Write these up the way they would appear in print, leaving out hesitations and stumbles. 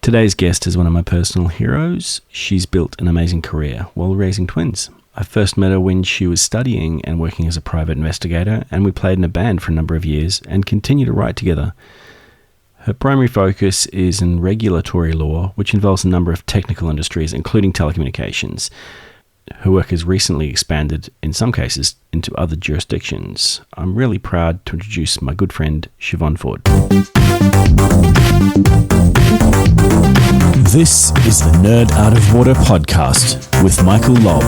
Today's guest is one of my personal heroes. She's built an amazing career while raising twins. I first met her when she was studying and working as a private investigator, and we played in a band for a number of years and continue to write together. Her primary focus is in regulatory law, which involves a number of technical industries, including telecommunications. Her work has recently expanded, in some cases, into other jurisdictions. I'm really proud to introduce my good friend, Siobhan Ford. This is the Nerd Out of Water podcast with Michael Lobb.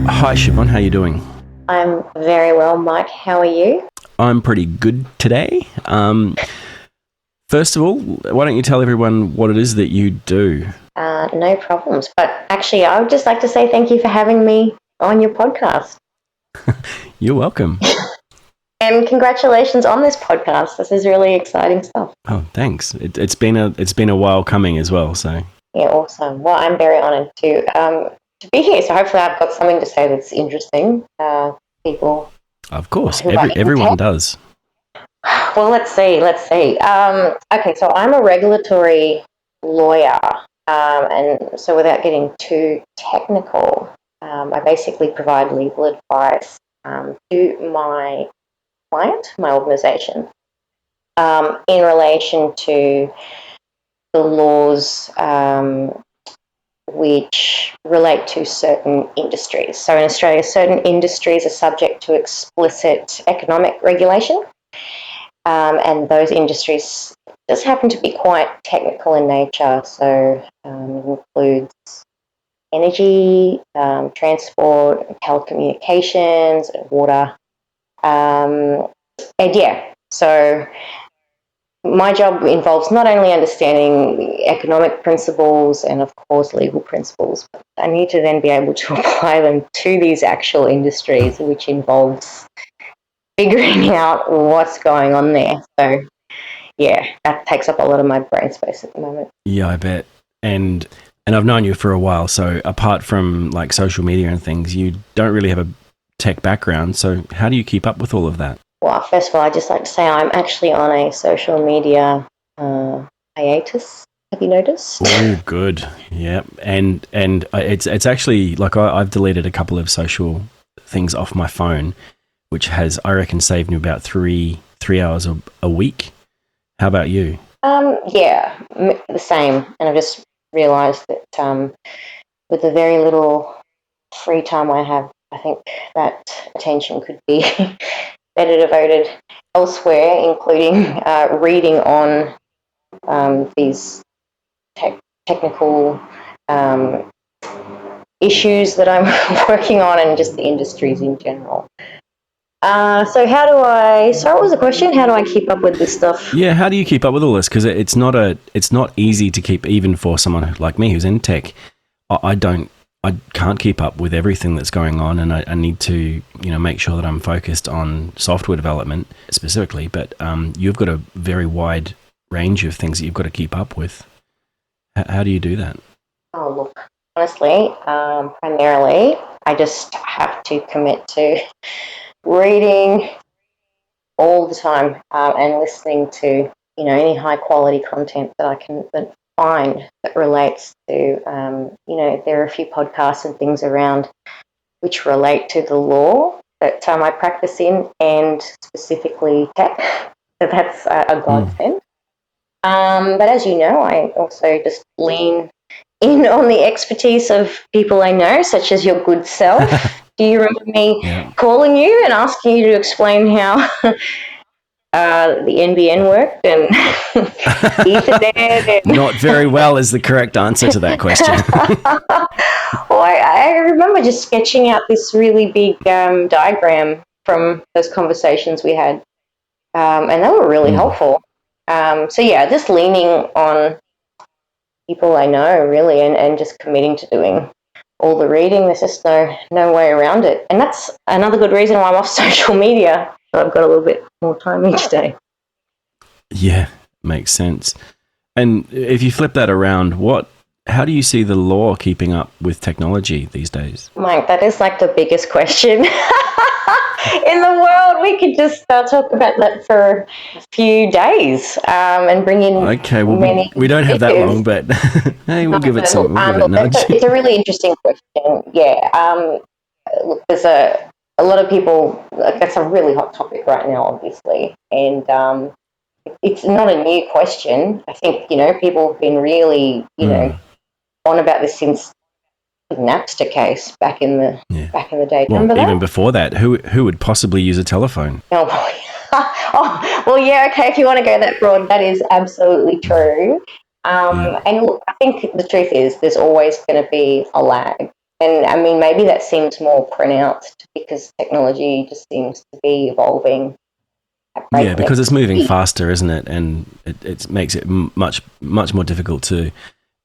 Hi Siobhan, how are you doing? I'm very well, Mike. How are you? I'm pretty good today. First of all, why don't you tell everyone what it is that you do? No problems. But actually, I would just like to say thank you for having me on your podcast. You're welcome. And congratulations on this podcast. This is really exciting stuff. Oh, thanks. It's been a while coming as well. So yeah, awesome. Well, I'm very honoured to be here. So hopefully, I've got something to say that's interesting. People. Of course, everyone does. Well, let's see. Okay, so I'm a regulatory lawyer. And so without getting too technical, I basically provide legal advice to my client, my organisation, in relation to the laws which relate to certain industries. So in Australia, certain industries are subject to explicit economic regulation, and those industries just happen to be quite technical in nature. So it includes energy, transport, telecommunications, water. So my job involves not only understanding economic principles and, of course, legal principles, but I need to then be able to apply them to these actual industries, which involves figuring out what's going on there. So yeah, that takes up a lot of my brain space at the moment. Yeah, I bet. And I've known you for a while, so apart from like social media and things, you don't really have a tech background. So how do you keep up with all of that? Well, first of all, I'd just like to say I'm actually on a social media hiatus. Have you noticed? Oh, good. Yeah, and it's actually like I've deleted a couple of social things off my phone, which has, I reckon, saved me about three hours a week. How about you? Yeah, the same. And I've just realised that with the very little free time I have, I think that attention could be better devoted elsewhere, including reading on these technical issues that I'm working on and just the industries in general. So what was the question? How do I keep up with this stuff? Yeah, how do you keep up with all this? Because it's not easy to keep, even for someone like me who's in tech. I can't keep up with everything that's going on, and I need to, make sure that I'm focused on software development specifically. But you've got a very wide range of things that you've got to keep up with. How do you do that? Oh, look, honestly, primarily, I just have to commit to reading all the time and listening to any high quality content that I can find that relates to there are a few podcasts and things around which relate to the law that I practice in, and specifically tech. So that's a godsend. But as you know, I also just lean in on the expertise of people I know, such as your good self. Do you remember me calling you and asking you to explain how the NBN worked and Ethernet? Not very well is the correct answer to that question. Well, I remember just sketching out this really big diagram from those conversations we had, and they were really helpful. So yeah, just leaning on people I know, really, and just committing to doing all the reading. There's just no way around it. And that's another good reason why I'm off social media. So I've got a little bit more time each day. Yeah, makes sense. And if you flip that around, how do you see the law keeping up with technology these days? Mike, that is like the biggest question in the world. We could just talk about that for a few days and bring in Okay, well, many we don't have that speakers. long, but hey, we'll give it a Look, nudge. it's a really interesting question. Yeah. Look, there's a lot of people, like, that's a really hot topic right now, obviously. And it's not a new question. I think, people have been really, on about this since the Napster case Yeah. back in the day. Well, Remember that? even before that, who would possibly use a telephone? Oh, well, yeah, okay, if you want to go that broad, that is absolutely true. Yeah. And look, I think the truth is there's always going to be a lag. And I mean, maybe that seems more pronounced because technology just seems to be evolving at Yeah, breakneck because it's moving speed. faster, isn't it? And it makes it much more difficult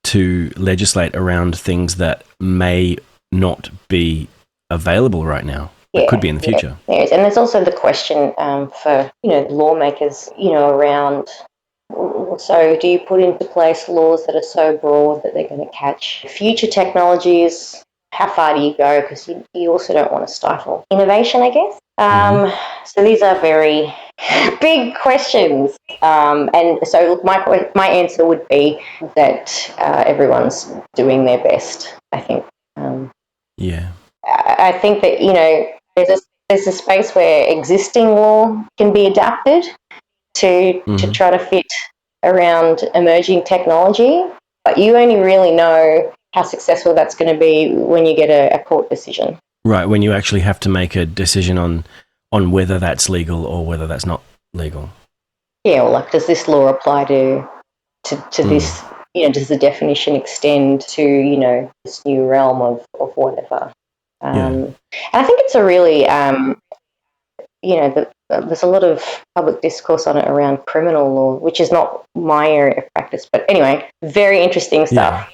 to legislate around things that may not be available right now, but could be in the future. There is. And there's also the question for, lawmakers, around, so do you put into place laws that are so broad that they're going to catch future technologies? How far do you go? Because you also don't want to stifle innovation, I guess. So these are very big questions. And so look, my answer would be that everyone's doing their best, I think. Yeah. I think that, there's a space where existing law can be adapted to try to fit around emerging technology, but you only really know how successful that's going to be when you get a court decision. Right, when you actually have to make a decision on whether that's legal or whether that's not legal. Yeah, well, like, does this law apply to this? Does the definition extend to, this new realm of whatever? Yeah. And I think it's a really, there's a lot of public discourse on it around criminal law, which is not my area of practice. But anyway, very interesting stuff.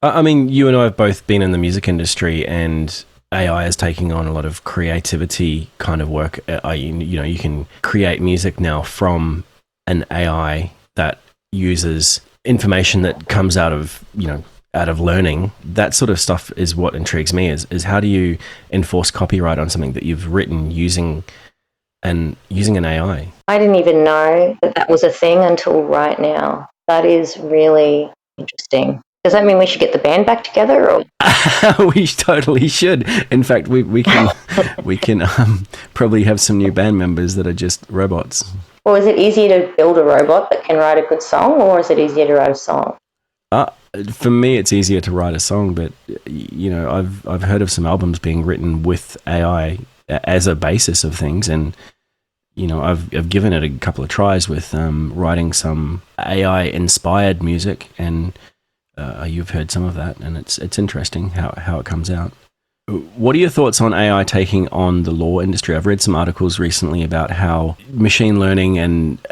I mean, you and I have both been in the music industry, and AI is taking on a lot of creativity kind of work. You can create music now from an AI that uses information that comes out of learning. That sort of stuff is what intrigues me. Is how do you enforce copyright on something that you've written using an AI? I didn't even know that was a thing until right now. That is really interesting. Does that mean we should get the band back together? Or? We totally should. In fact, we can probably have some new band members that are just robots. Or is it easier to build a robot that can write a good song, or is it easier to write a song? For me, it's easier to write a song, but I've heard of some albums being written with AI as a basis of things, and I've given it a couple of tries with writing some AI inspired music, and you've heard some of that, and it's interesting how it comes out. What are your thoughts on AI taking on the law industry? I've read some articles recently about how machine learning and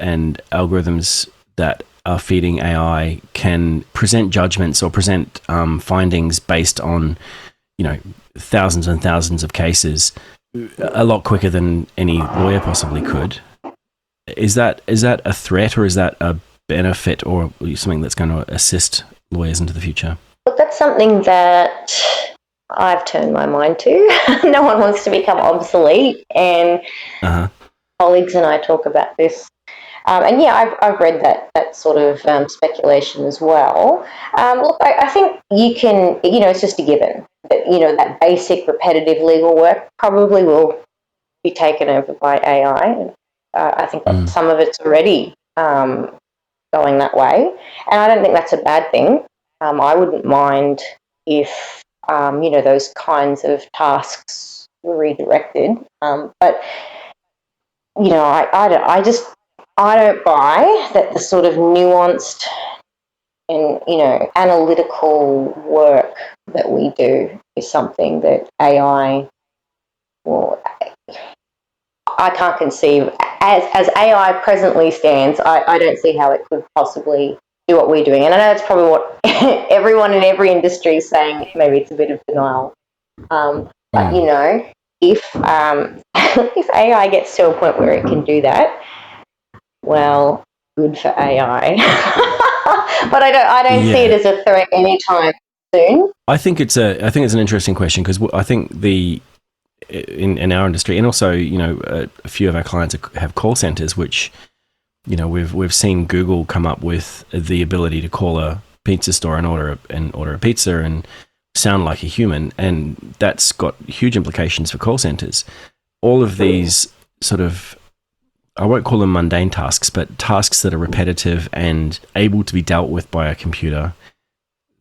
algorithms that are feeding AI can present judgments or present findings based on thousands and thousands of cases a lot quicker than any lawyer possibly could. Is that a threat, or is that a benefit, or something that's going to assist lawyers into the future? Look, that's something that I've turned my mind to. No one wants to become obsolete, and colleagues and I talk about this. And yeah, I've read that sort of speculation as well. Look, I think you can, it's just a given that, that basic repetitive legal work probably will be taken over by AI. I think that some of it's already going that way. And I don't think that's a bad thing. I wouldn't mind if, those kinds of tasks were redirected. But, I don't buy that the sort of nuanced and, analytical work that we do is something that AI will. I can't conceive, as AI presently stands, I don't see how it could possibly do what we're doing. And I know that's probably what everyone in every industry is saying. Maybe it's a bit of denial. But, if if AI gets to a point where it can do that, well, good for AI. but I don't see it as a threat anytime soon. I think it's an interesting question, because I think in our industry, and also a few of our clients have call centers, which we've seen Google come up with the ability to call a pizza store and order a pizza and sound like a human, and that's got huge implications for call centers. All of these sort of, I won't call them mundane tasks, but tasks that are repetitive and able to be dealt with by a computer,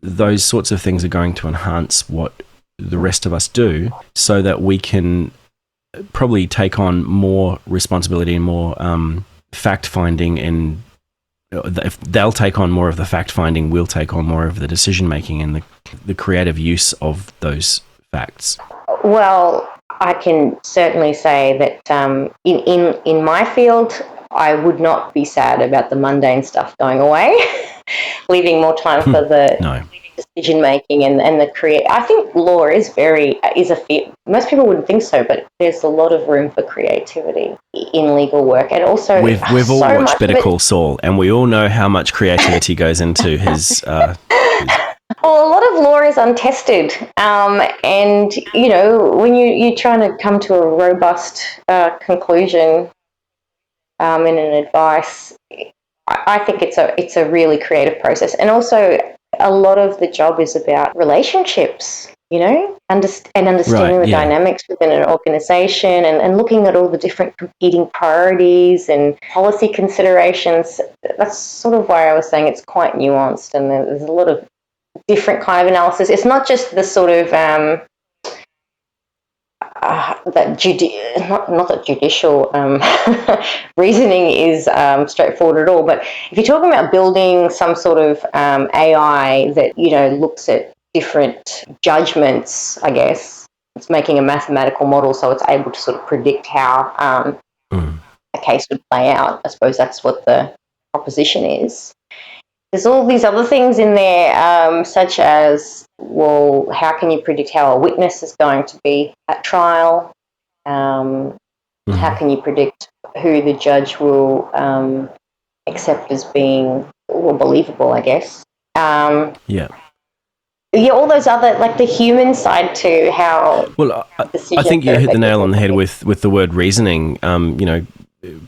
those sorts of things are going to enhance what the rest of us do, so that we can probably take on more responsibility and more fact-finding, and if they'll take on more of the fact-finding, we'll take on more of the decision-making and the creative use of those facts. Well, I can certainly say that in my field, I would not be sad about the mundane stuff going away, leaving more time for the decision making and the create. I think law is a field. Most people wouldn't think so, but there's a lot of room for creativity in legal work, and also we've all watched Better Call Saul, and we all know how much creativity goes into his. Well, a lot of law is untested, and when you're trying to come to a robust conclusion in an advice, I think it's a really creative process, and also a lot of the job is about relationships. Understanding the dynamics within an organisation, and looking at all the different competing priorities and policy considerations. That's sort of why I was saying it's quite nuanced, and there's a lot of different kind of analysis. It's not just the sort of not that judicial reasoning is straightforward at all. But if you're talking about building some sort of AI that looks at different judgments, I guess it's making a mathematical model so it's able to sort of predict how a case would play out. I suppose that's what the proposition is. There's all these other things in there, such as, well, how can you predict how a witness is going to be at trial? How can you predict who the judge will accept as being believable, I guess? Yeah, all those other, like the human side to how... Well, I think you hit the nail on the head with the word reasoning.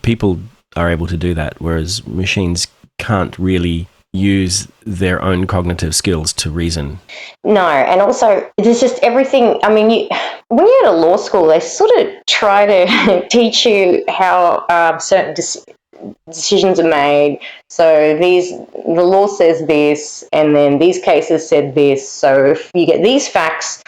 People are able to do that, whereas machines can't really use their own cognitive skills to reason. No, and also there's just everything. I mean, when you're at a law school, they sort of try to teach you how certain decisions are made. So the law says this, and then these cases said this. So if you get these facts,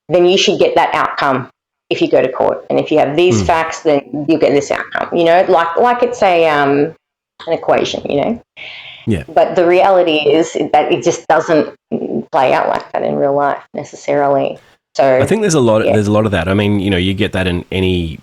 then you should get that outcome if you go to court. And if you have these facts, then you'll get this outcome. Like it's an equation. Yeah. But the reality is that it just doesn't play out like that in real life necessarily. So I think there's a lot of that. I mean, you get that in any,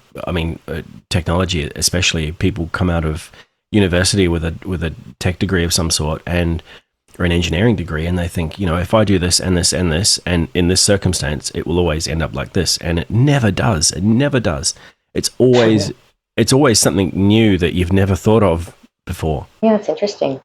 technology, especially people come out of university with a tech degree of some sort or an engineering degree, and they think, if I do this and this and this, and in this circumstance, it will always end up like this, and it never does. It never does. It's always something new that you've never thought of before. Yeah, it's interesting.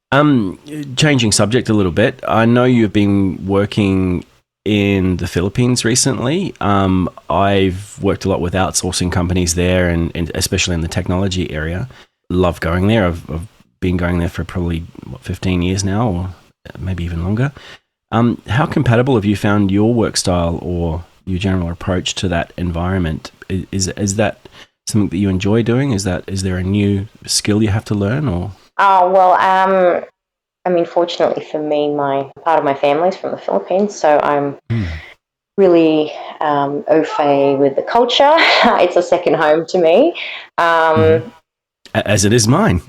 Changing subject a little bit, I know you've been working in the Philippines recently. I've worked a lot with outsourcing companies there, and especially in the technology area. Love going there. I've been going there for probably 15 years now, or maybe even longer. How compatible have you found your work style or your general approach to that environment? Is that something that you enjoy doing? Is there a new skill you have to learn, or? Oh, well, fortunately for me, part of my family is from the Philippines, so I'm really au fait with the culture. It's a second home to me. As it is mine.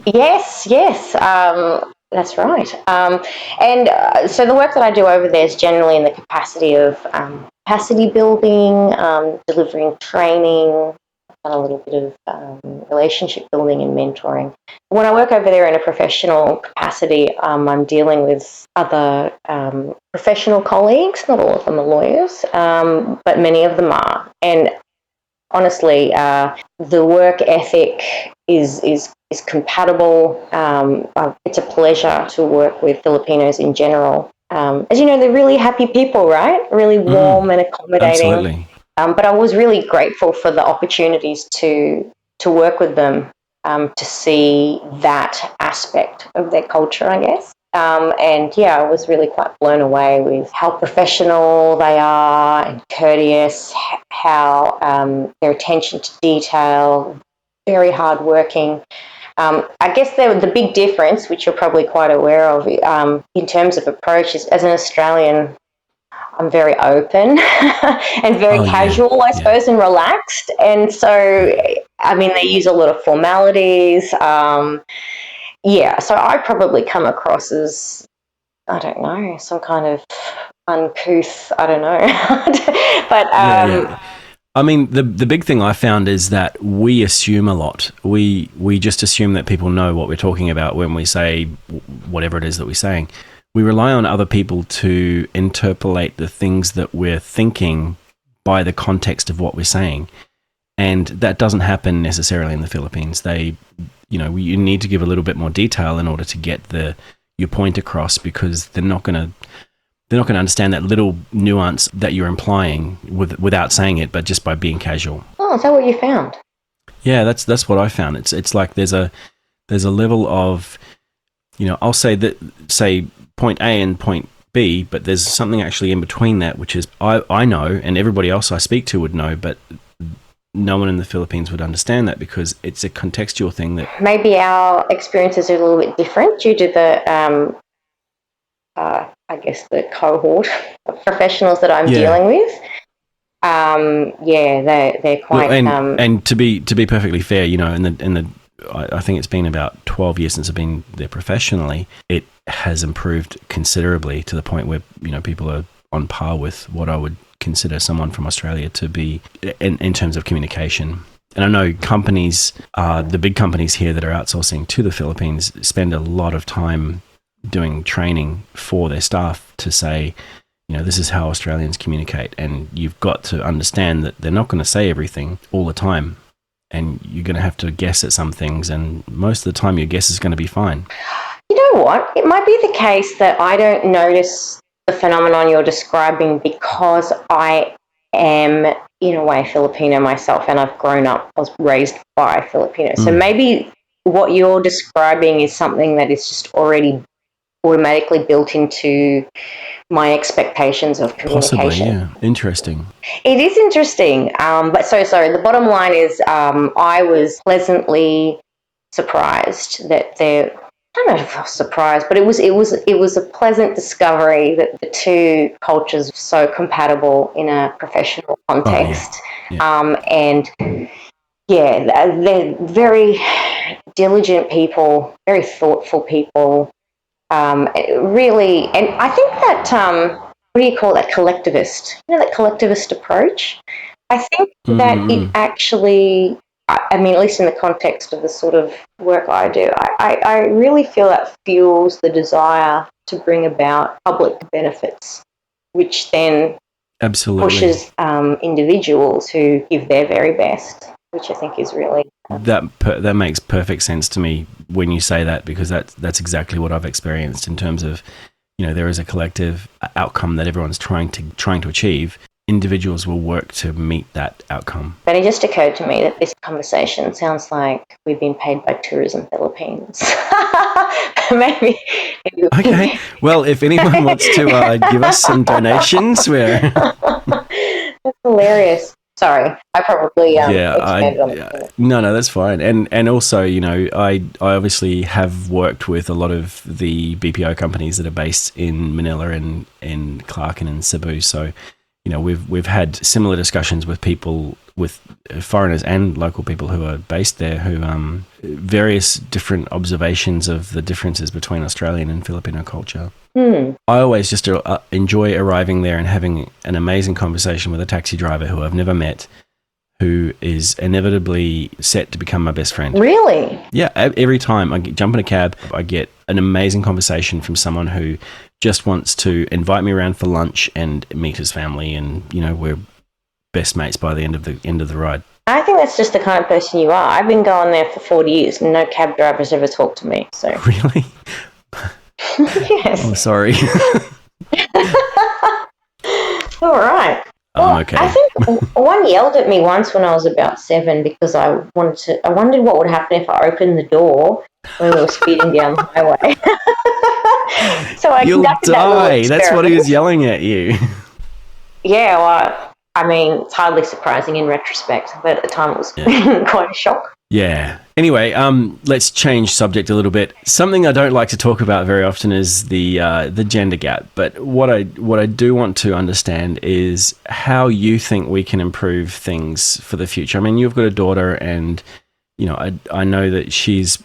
Yes, that's right. So the work that I do over there is generally in the capacity of capacity building, delivering training, a little bit of relationship building and mentoring. When I work over there in a professional capacity, I'm dealing with other professional colleagues. Not all of them are lawyers, but many of them are. And honestly, the work ethic is is compatible. It's a pleasure to work with Filipinos in general. As you know, they're really happy people, right? Really warm and accommodating. Absolutely. But I was really grateful for the opportunities to work with them, to see that aspect of their culture, I guess. And yeah, I was really quite blown away with how professional they are and courteous, how their attention to detail, very hardworking. I guess the big difference, which you're probably quite aware of, in terms of approach, is as an Australian, I'm very open and very casual, I suppose, and relaxed. And so, I mean, they use a lot of formalities. So I probably come across as, I don't know, some kind of uncouth, I don't know. But I mean, the big thing I found is that we assume a lot. We just assume that people know what we're talking about when we say whatever it is that we're saying. We rely on other people to interpolate the things that we're thinking by the context of what we're saying. And that doesn't happen necessarily in the Philippines. You need to give a little bit more detail in order to get your point across, because they're not going to understand that little nuance that you're implying without saying it, but just by being casual. Oh, is that what you found? Yeah, that's what I found. It's like there's a level of, I'll say point A and point B, but there's something actually in between that, which is I know, and everybody else I speak to would know, but no one in the Philippines would understand that, because it's a contextual thing that maybe our experiences are a little bit different due to the I guess the cohort of professionals that I'm dealing with. They're quite. Well, and to be perfectly fair, I think it's been about 12 years since I've been there professionally. It has improved considerably to the point where people are on par with what I would consider someone from Australia to be in terms of communication. And I know companies, the big companies here that are outsourcing to the Philippines, spend a lot of time doing training for their staff to say, this is how Australians communicate, and you've got to understand that they're not going to say everything all the time, and you're going to have to guess at some things, and most of the time your guess is going to be fine. You know what? It might be the case that I don't notice the phenomenon you're describing because I am, in a way, Filipino myself, and I was raised by Filipinos. So maybe what you're describing is something that is just already automatically built into my expectations of communication. Possibly, yeah. Interesting. It is interesting. But sorry, the bottom line is I was pleasantly surprised that I don't know if I was surprised, but it was a pleasant discovery that the two cultures are so compatible in a professional context. They're very diligent people, very thoughtful people. Really, and I think that, what do you call that, collectivist? That collectivist approach? I think that it actually, I mean, at least in the context of the sort of work I do, I really feel that fuels the desire to bring about public benefits, which then pushes individuals to give their very best, which I think is really... That makes perfect sense to me when you say that, because that's exactly what I've experienced in terms of, there is a collective outcome that everyone's trying to achieve. Individuals will work to meet that outcome. But it just occurred to me that this conversation sounds like we've been paid by Tourism Philippines. Maybe. Okay. Well, if anyone wants to give us some donations, That's hilarious. Sorry, I probably expanded on it. No, that's fine. And also, I obviously have worked with a lot of the BPO companies that are based in Manila and in Clark and in Cebu. So, we've had similar discussions with people, with foreigners and local people who are based there, who various different observations of the differences between Australian and Filipino culture. I always just enjoy arriving there and having an amazing conversation with a taxi driver who I've never met, who is inevitably set to become my best friend. Really? Yeah, every time I jump in a cab, I get an amazing conversation from someone who just wants to invite me around for lunch and meet his family, and we're best mates by the end of the ride. I think that's just the kind of person you are. I've been going there for 40 years and no cab driver's ever talked to me. So Really? yes. Oh, sorry. All right. I'm Well, okay. I think one yelled at me once when I was about 7 because I wondered what would happen if I opened the door when we were speeding down the highway. So I You'll conducted that little die. That's what he was experiment. yelling at you. Yeah, well, I mean, it's hardly surprising in retrospect, but at the time it was quite a shock. Yeah. Anyway, let's change subject a little bit. Something I don't like to talk about very often is the gender gap. But what I do want to understand is how you think we can improve things for the future. I mean, you've got a daughter, and you know, I know that she's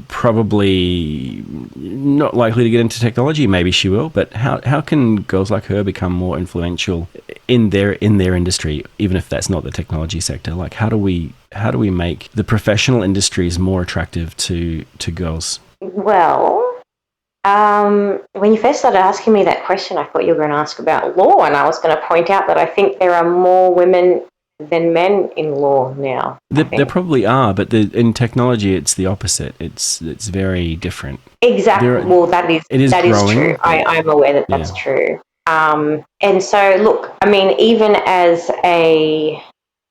probably not likely to get into technology. Maybe she will, but how can girls like her become more influential in their industry, even if that's not the technology sector? Like, how do we make the professional industries more attractive to girls? Well, when you first started asking me that question, I thought you were going to ask about law, and I was going to point out that I think there are more women than men in law now. There probably are, but in technology, it's the opposite. It's very different. Exactly. Well, that is growing. true. I'm aware that that's true. And so, look, I mean, even as a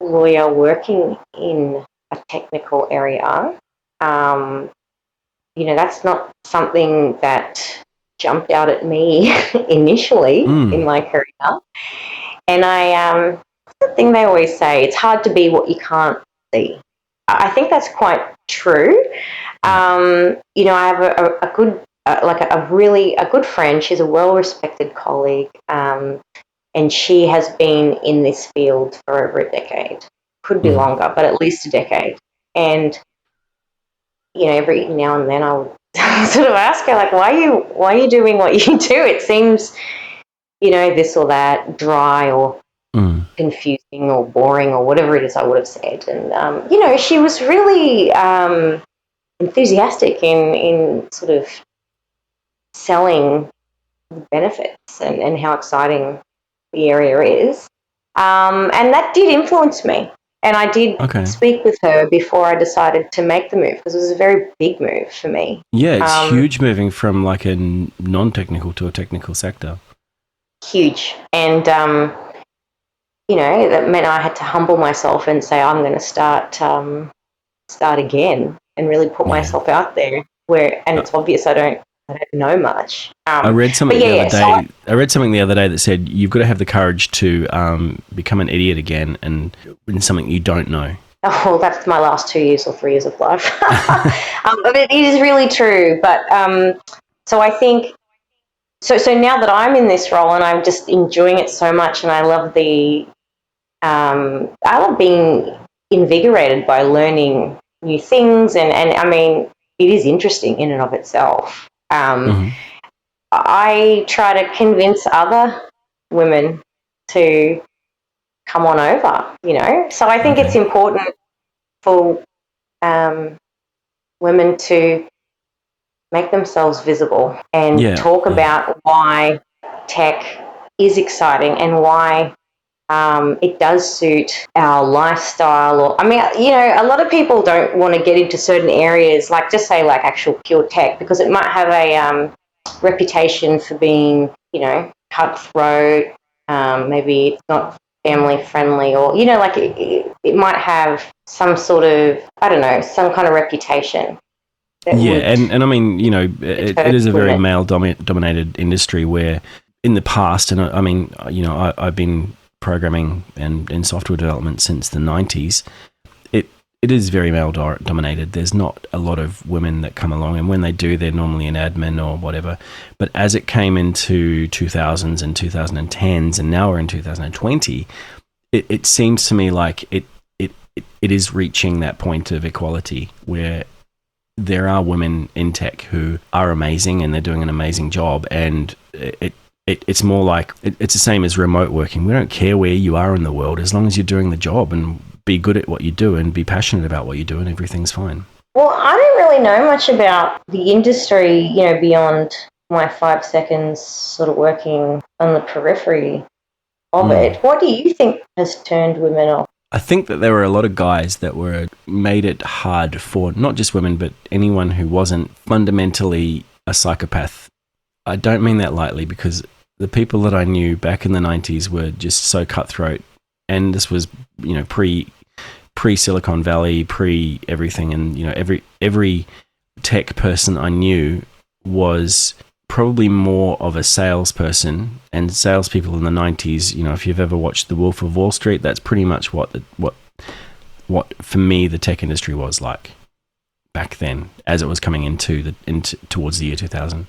lawyer working in a technical area, that's not something that jumped out at me initially in my career. And the thing they always say, it's hard to be what you can't see. I think that's quite true. I have a good, a good friend. She's a well-respected colleague, and she has been in this field for over a decade. Could be longer, but at least a decade. And every now and then I would sort of ask her, like, why are you doing what you do? It seems, this or that, dry or confusing or boring or whatever it is I would have said. And, she was really enthusiastic in sort of selling the benefits and how exciting the area is. And that did influence me. And I did speak with her before I decided to make the move, because it was a very big move for me. Yeah, it's huge, moving from like a non-technical to a technical sector. Huge. And, that meant I had to humble myself and say, I'm going to start again and really put myself out there and it's obvious I don't know much. I read something the other day. I read something the other day that said you've got to have the courage to become an idiot again and in something you don't know. Oh, well, that's my last 2 years or 3 years of life. But it is really true. But so I think, so now that I'm in this role and I'm just enjoying it so much, and I love being invigorated by learning new things, and I mean, it is interesting in and of itself. I try to convince other women to come on over, So I think it's important for women to make themselves visible and talk about why tech is exciting and why it does suit our lifestyle. Or, I mean, a lot of people don't want to get into certain areas, like just say like actual pure tech, because it might have a reputation for being, cutthroat. Maybe it's not family friendly, or, like it might have some sort of, I don't know, some kind of reputation. And I mean, it is a very male dominated industry where in the past, and I mean, I've been programming and in software development since the 90s. It is very male dominated. There's not a lot of women that come along, and when they do, they're normally in admin or whatever. But as it came into 2000s and 2010s, and now we're in 2020, it seems to me like it is reaching that point of equality where there are women in tech who are amazing and they're doing an amazing job, and it's more like it's the same as remote working. We don't care where you are in the world, as long as you're doing the job and be good at what you do and be passionate about what you do, and everything's fine. Well, I don't really know much about the industry, beyond my 5 seconds sort of working on the periphery of it. What do you think has turned women off? I think that there were a lot of guys that were made it hard for not just women, but anyone who wasn't fundamentally a psychopath. I don't mean that lightly, because the people that I knew back in the 90s were just so cutthroat. And this was, pre Silicon Valley, pre everything. And, every tech person I knew was probably more of a salesperson, and salespeople in the 90s, if you've ever watched The Wolf of Wall Street, that's pretty much what for me the tech industry was like back then, as it was coming into towards the year 2000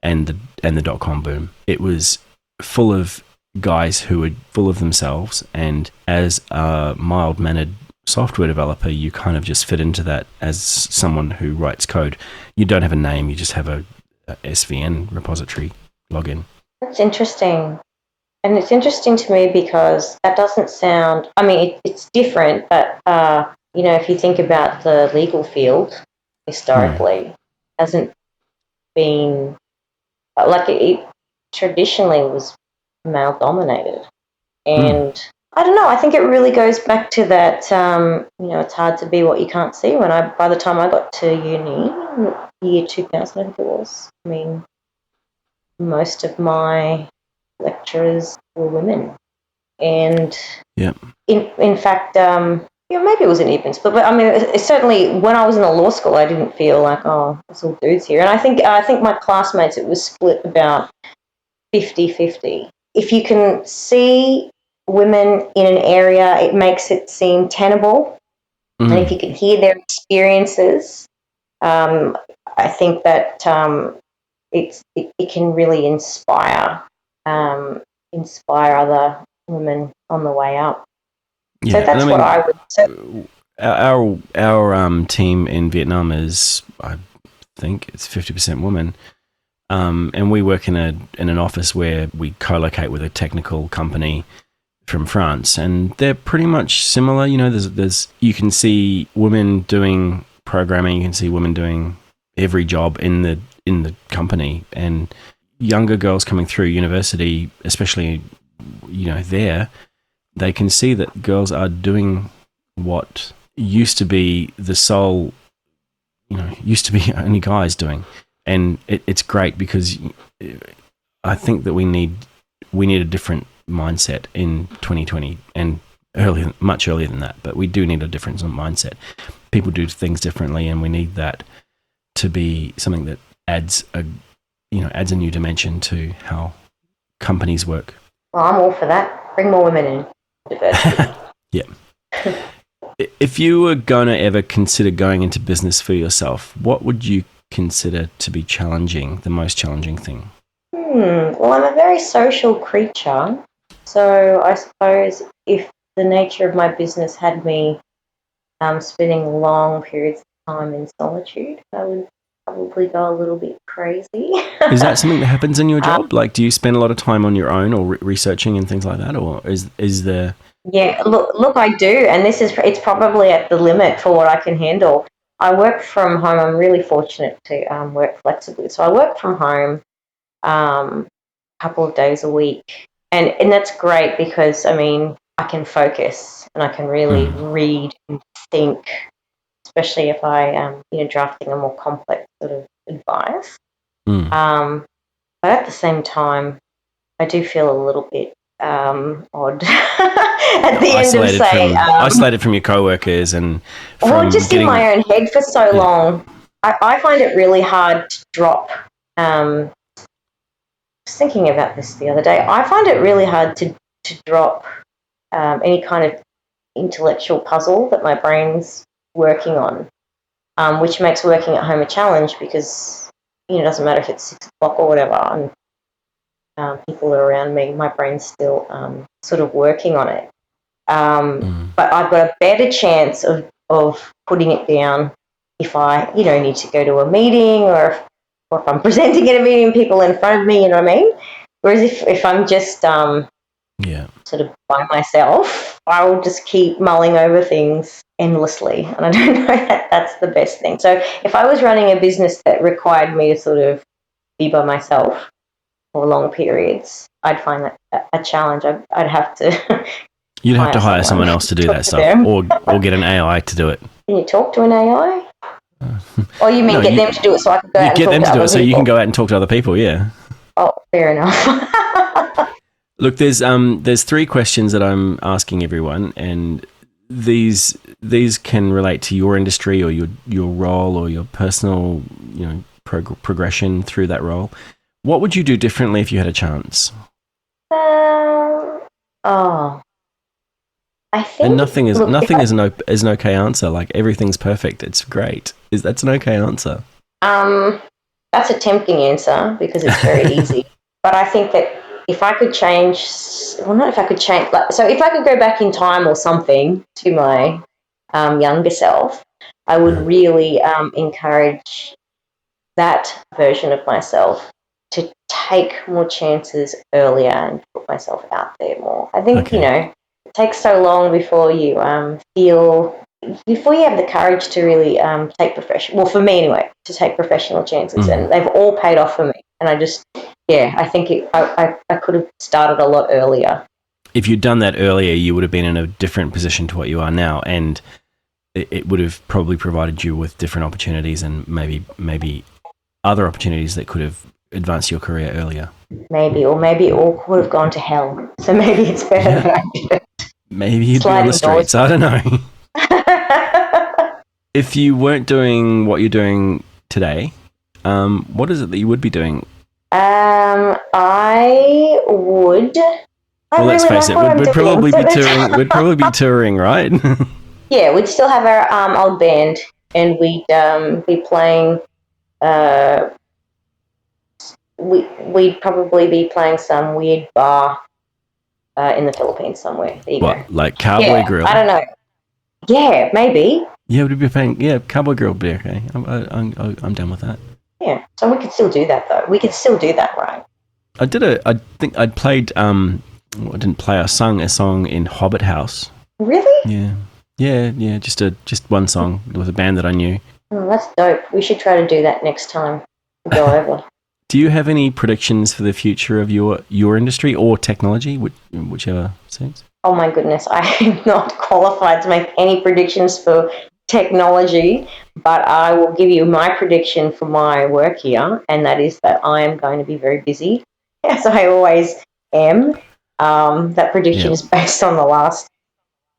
and the dot-com boom. It was full of guys who were full of themselves, and as a mild-mannered software developer, you kind of just fit into that as someone who writes code. You don't have a name, you just have a SVN repository login. That's interesting. And it's interesting to me because that doesn't sound, I mean, it's different, but, if you think about the legal field historically, hasn't been, like it traditionally was male dominated. And I don't know, I think it really goes back to that, it's hard to be what you can't see. By the time I got to uni, year 2000, I think it was, I mean, most of my lecturers were women. And in fact, maybe it was an even split, but I mean, it certainly when I was in the law school, I didn't feel like, oh, it's all dudes here. And I think my classmates, it was split about 50-50. If you can see women in an area, it makes it seem tenable. And if you can hear their experiences, I think that it can really inspire other women on the way up. Yeah, so that's what I would say. Our team in Vietnam is, I think it's 50% women. And we work in an office where we co-locate with a technical company from France, and they're pretty much similar. There's you can see women doing programming, you can see women doing every job in the company, and younger girls coming through university, especially, there, they can see that girls are doing what used to be the sole, used to be only guys doing. And it's great because I think that we need a different mindset in 2020 and much earlier than that. But we do need a different mindset. People do things differently, and we need that to be something that adds a new dimension to how companies work. Well, I'm all for that. Bring more women in. Diversity. Yeah. If you were going to ever consider going into business for yourself, what would you consider to be the most challenging thing? Well, I'm a very social creature, so I suppose if the nature of my business had me spending long periods of time in solitude, I would probably go a little bit crazy. Is that something that happens in your job? Like, do you spend a lot of time on your own or researching and things like that, or is there? Yeah, look, I do, and it's probably at the limit for what I can handle. I work from home. I'm really fortunate to work flexibly. So I work from home a couple of days a week. And that's great because, I mean, I can focus and I can really read and think, especially if I am drafting a more complex sort of advice. But at the same time, I do feel a little bit odd at the end of, say, isolated from your co-workers and from just in my own head for so long. I find it really hard to drop. I was thinking about this the other day. I find it really hard to drop any kind of intellectual puzzle that my brain's working on, which makes working at home a challenge because it doesn't matter if it's 6 o'clock or whatever, and people are around me, my brain's still sort of working on it. But I've got a better chance of putting it down if I, need to go to a meeting or if I'm presenting at a meeting, people in front of me, you know what I mean? Whereas if I'm just sort of by myself, I will just keep mulling over things endlessly. And I don't know that that's the best thing. So if I was running a business that required me to sort of be by myself for long periods, I'd find that a challenge. I'd have to You'd have to hire someone else to do that stuff, or get an AI to do it. Can you talk to an AI? Or you mean No, get them to do it so I can go out and get talk them to to do other it so you people? can go out and talk to other people. Yeah. Oh, fair enough. Look, there's 3 questions that I'm asking everyone, and these can relate to your industry or your role or your personal, progression through that role. What would you do differently if you had a chance? Oh, I think. And nothing is an okay answer. Like everything's perfect. It's great. That's an okay answer? That's a tempting answer because it's very easy. But I think that if I could change, well, not if I could change, so if I could go back in time or something to my younger self, I would really encourage that version of myself to take more chances earlier and put myself out there more. I think, it takes so long before you before you have the courage to really take well, for me anyway, to take professional chances, and they've all paid off for me. And I think I could have started a lot earlier. If you'd done that earlier, you would have been in a different position to what you are now, and it would have probably provided you with different opportunities and maybe other opportunities that could have advanced your career earlier. Maybe it all could have gone to hell. So maybe it's better that I did it. Maybe you'd be on the streets. I don't know. If you weren't doing what you're doing today, what is it that you would be doing? I would. Well, let's face it. We'd probably be touring. We'd probably be touring, right? Yeah, we'd still have our old band, and we'd be playing. We'd probably be playing some weird bar in the Philippines somewhere. There you go. Like Cowboy Grill? I don't know. Yeah, maybe. Yeah, we'd be playing. Yeah, Cowboy Grill would be okay. I'm down with that. Yeah, so we could still do that though. We could still do that, right? I think I'd played. I didn't play. I sung a song in Hobbit House. Really? Yeah. Just one song with a band that I knew. Oh, that's dope. We should try to do that next time we go over. Do you have any predictions for the future of your industry or technology, whichever suits? Oh my goodness, I am not qualified to make any predictions for technology, but I will give you my prediction for my work here, and that is that I am going to be very busy, as I always am. That prediction is based on the last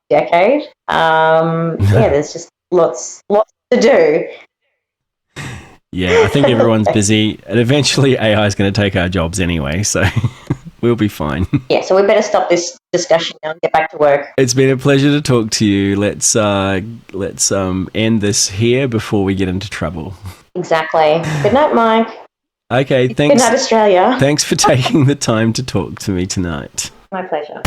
decade. There's just lots to do. Yeah, I think everyone's busy, and eventually AI is going to take our jobs anyway, so we'll be fine. Yeah, so we better stop this discussion now and get back to work. It's been a pleasure to talk to you. Let's end this here before we get into trouble. Exactly. Good night, Mike. Okay, thanks. Good night, Australia. Thanks for taking the time to talk to me tonight. My pleasure.